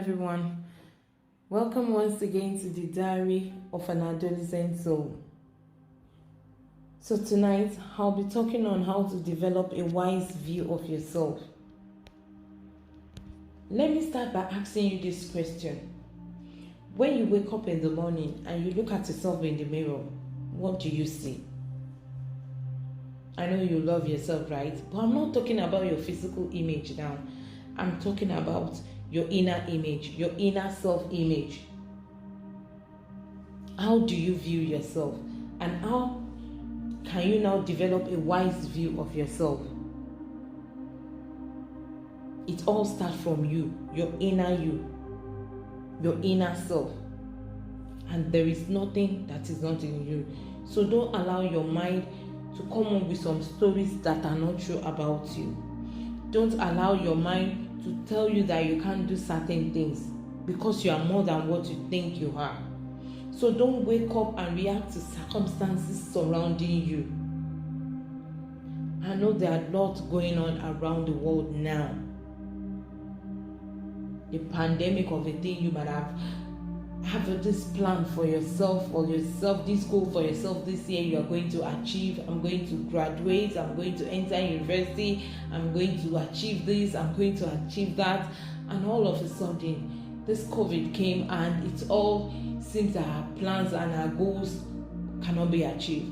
everyone. Welcome once again to the Diary of an Adolescent Soul. So tonight, I'll be talking on how to develop a wise view of yourself. Let me start by asking you this question. When you wake up in the morning and you look at yourself in the mirror, what do you see? I know you love yourself, right? But I'm not talking about your physical image now. I'm talking about your inner image, your inner self-image. How do you view yourself? And how can you now develop a wise view of yourself? It all starts from you, your inner self. And there is nothing that is not in you. So don't allow your mind to come up with some stories that are not true about you. Don't allow your mind to tell you that you can't do certain things because you are more than what you think you are. So don't wake up and react to circumstances surrounding you. I know there are lots going on around the world now. The pandemic of a thing you might have this plan for yourself, this goal for yourself this year you are going to achieve. I'm going to graduate, I'm going to enter university, I'm going to achieve this, I'm going to achieve that. And all of a sudden, this COVID came and it all seems that our plans and our goals cannot be achieved.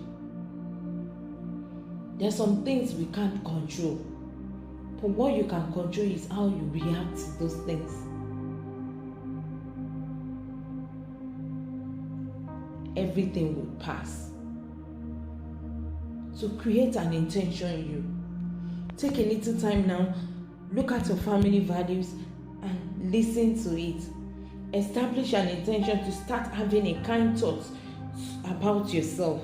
There's some things we can't control. But what you can control is how you react to those things. Everything will pass. So create an intention in you. Take a little time now, look at your family values and listen to it. Establish an intention to start having a kind thought about yourself.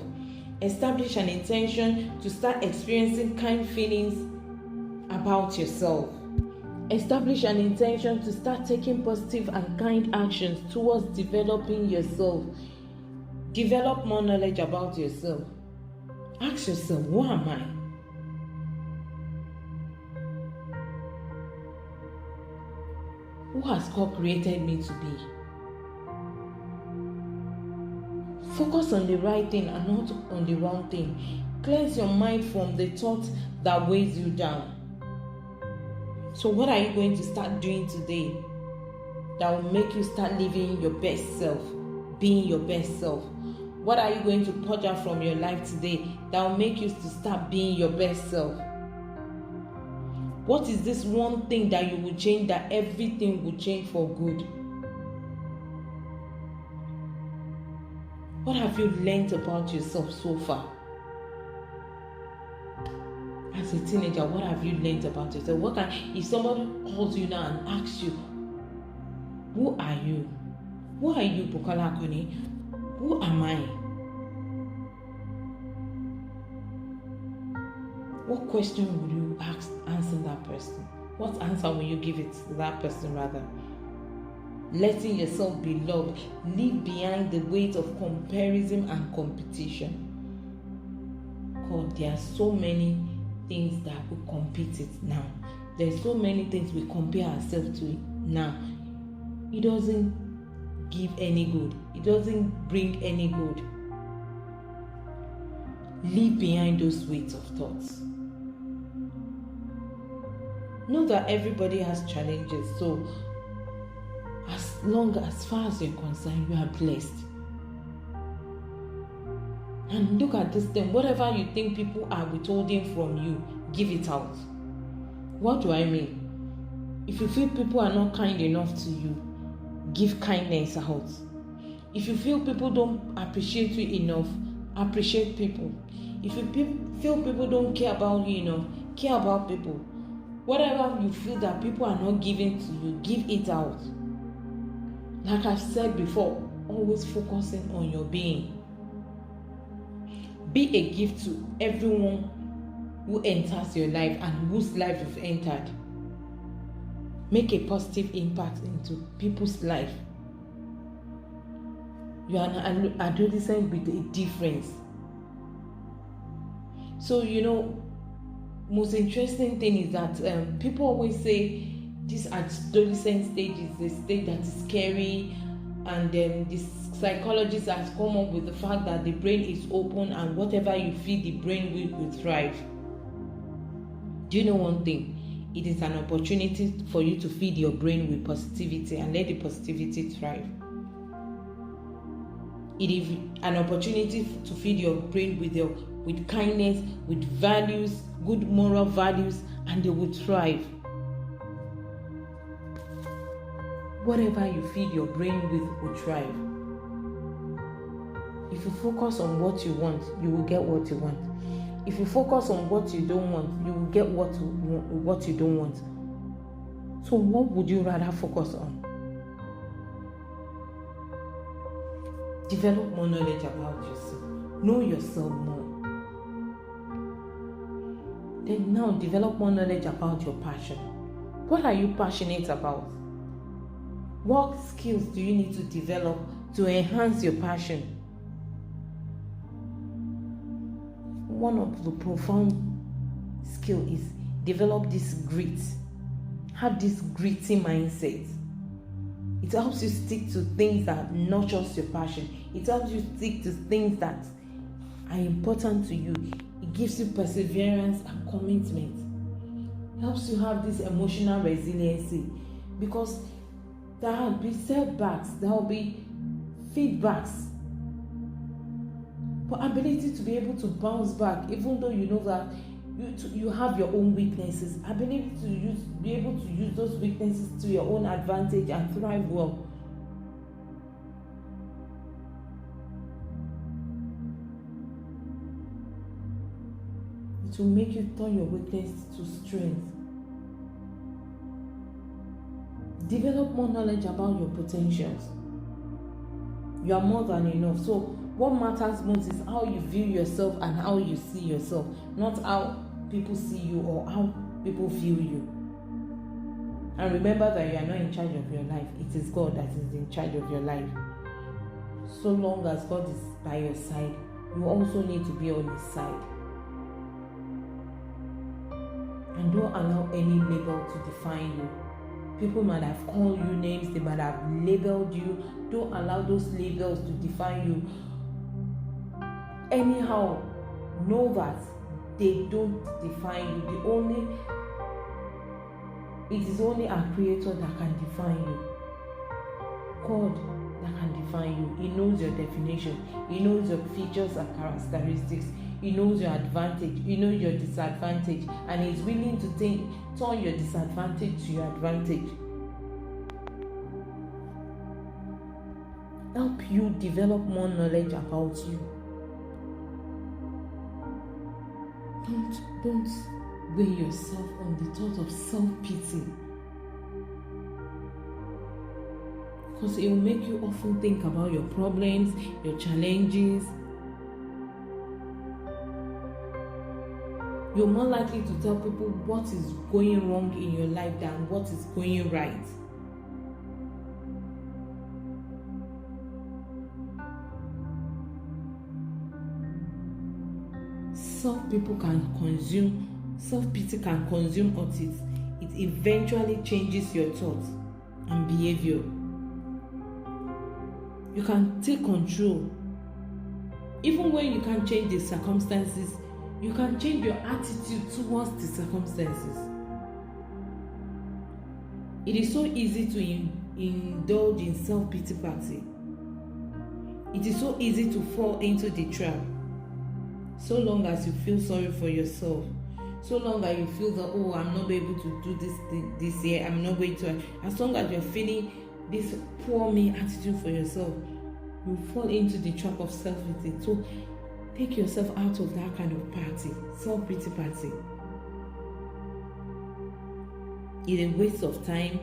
Establish an intention to start experiencing kind feelings about yourself. Establish an intention to start taking positive and kind actions towards developing yourself. Develop more knowledge about yourself. Ask yourself, who am I? Who has God created me to be? Focus on the right thing and not on the wrong thing. Cleanse your mind from the thought that weighs you down. So what are you going to start doing today that will make you start living your best self, being your best self? What are you going to purge out from your life today that will make you to start being your best self? What is this one thing that you will change that everything will change for good? What have you learned about yourself so far? As a teenager, what have you learned about yourself? If somebody calls you now and asks you, who are you? Who are you, Bukola Akoni? Who am I? What question would you answer that person? What answer will you give it to that person rather? Letting yourself be loved. Leave behind the weight of comparison and competition. God, there are so many things that we compete with now. There's so many things we compare ourselves to now. It doesn't give any good. It doesn't bring any good. Leave behind those weights of thoughts. Know that everybody has challenges, so as far as you're concerned, you are blessed. And look at this thing, whatever you think people are withholding from you, give it out. What do I mean? If you feel people are not kind enough to you, give kindness out. If you feel people don't appreciate you enough, appreciate people. If you feel people don't care about you enough, care about people. Whatever you feel that people are not giving to you, give it out. Like I've said before, always focusing on your being. Be a gift to everyone who enters your life and whose life you've entered. Make a positive impact into people's life. You are an adolescent with a difference. So, most interesting thing is that people always say this adolescent stage is a stage that is scary, and the psychologist has come up with the fact that the brain is open, and whatever you feed the brain will thrive. Do you know one thing? It is an opportunity for you to feed your brain with positivity and let the positivity thrive. It is an opportunity to feed your brain with kindness, with values, good moral values, and they will thrive. Whatever you feed your brain with will thrive. If you focus on what you want, you will get what you want. If you focus on what you don't want, you will get what you don't want. So what would you rather focus on? Develop more knowledge about yourself. Know yourself more. Then now develop more knowledge about your passion. What are you passionate about? What skills do you need to develop to enhance your passion? One of the profound skills is develop this grit. Have this gritty mindset. It helps you stick to things that nurtures your passion. It helps you stick to things that are important to you. It gives you perseverance and commitment. It helps you have this emotional resiliency, because there will be setbacks, there will be feedbacks. But ability to be able to bounce back, even though you know that you have your own weaknesses, ability to be able to use those weaknesses to your own advantage and thrive well. It will make you turn your weakness to strength. Develop more knowledge about your potentials. You are more than enough. So what matters most is how you view yourself and how you see yourself, not how people see you or how people view you. And remember that you are not in charge of your life. It is God that is in charge of your life. So long as God is by your side, you also need to be on His side. And don't allow any label to define you. People might have called you names, they might have labeled you. Don't allow those labels to define you. Anyhow, know that they don't define you. It is only our Creator that can define you. God that can define you. He knows your definition. He knows your features and characteristics. He knows your advantage. He knows your disadvantage. And He's willing to turn your disadvantage to your advantage. Help you develop more knowledge about you. Don't weigh yourself on the thought of self-pity, because it will make you often think about your problems, your challenges. You're more likely to tell people what is going wrong in your life than what is going right. Self-pity can consume until it eventually changes your thoughts and behavior. You can take control. Even when you can't change the circumstances, you can change your attitude towards the circumstances. It is so easy to indulge in self-pity party. It is so easy to fall into the trap. So long as you feel sorry for yourself, so long as you feel that, oh, I'm not able to do this year, I'm not going to. As long as you're feeling this poor me attitude for yourself, you fall into the trap of self-pity. So take yourself out of that kind of party, self-pity party. It's a waste of time.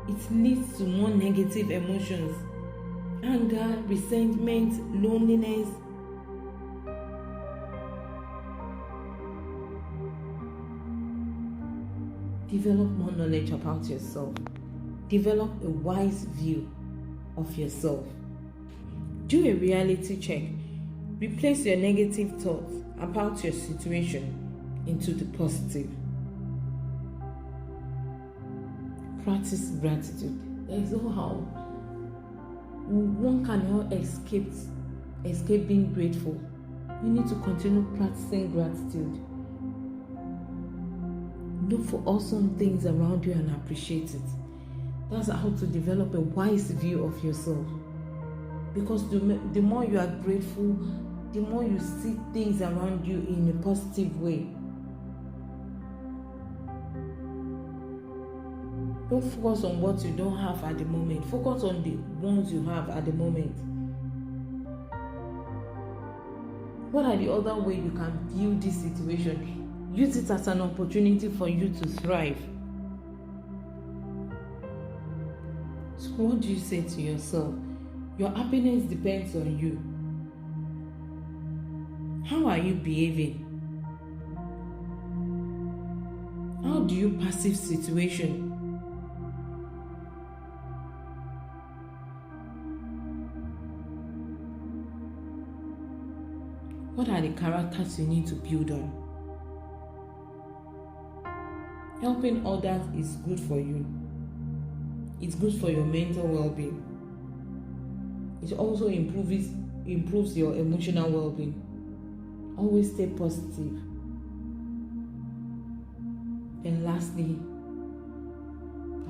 It leads to more negative emotions, anger, resentment, loneliness. Develop more knowledge about yourself. Develop a wise view of yourself. Do a reality check. Replace your negative thoughts about your situation into the positive. practice gratitude. There is no how. One cannot escape being grateful. You need to continue practicing gratitude. Look for awesome things around you and appreciate it. That's how to develop a wise view of yourself. Because the more you are grateful, the more you see things around you in a positive way. Don't focus on what you don't have at the moment. Focus on the ones you have at the moment. What are the other ways you can view this situation? Use it as an opportunity for you to thrive. So what do you say to yourself? Your happiness depends on you. How are you behaving? How do you perceive situation? What are the characters you need to build on? Helping others is good for you. It's good for your mental well-being. It also improves your emotional well-being. Always stay positive. And lastly,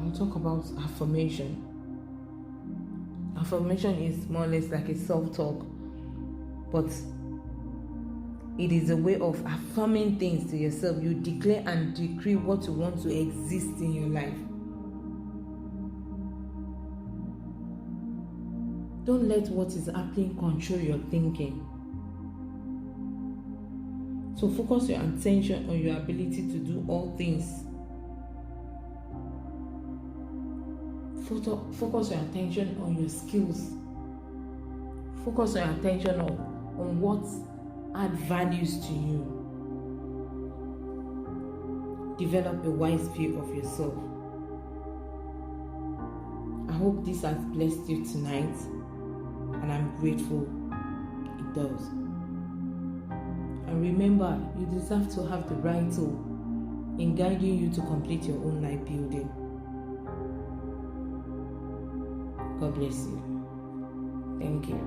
I'll talk about affirmation. Affirmation is more or less like a self-talk, but it is a way of affirming things to yourself. You declare and decree what you want to exist in your life. Don't let what is happening control your thinking. So focus your attention on your ability to do all things. Focus your attention on your skills. Focus your attention on what add values to you. Develop a wise view of yourself. I hope this has blessed you tonight, and I'm grateful it does. And remember, you deserve to have the right tool in guiding you to complete your own life building. God bless you. Thank you.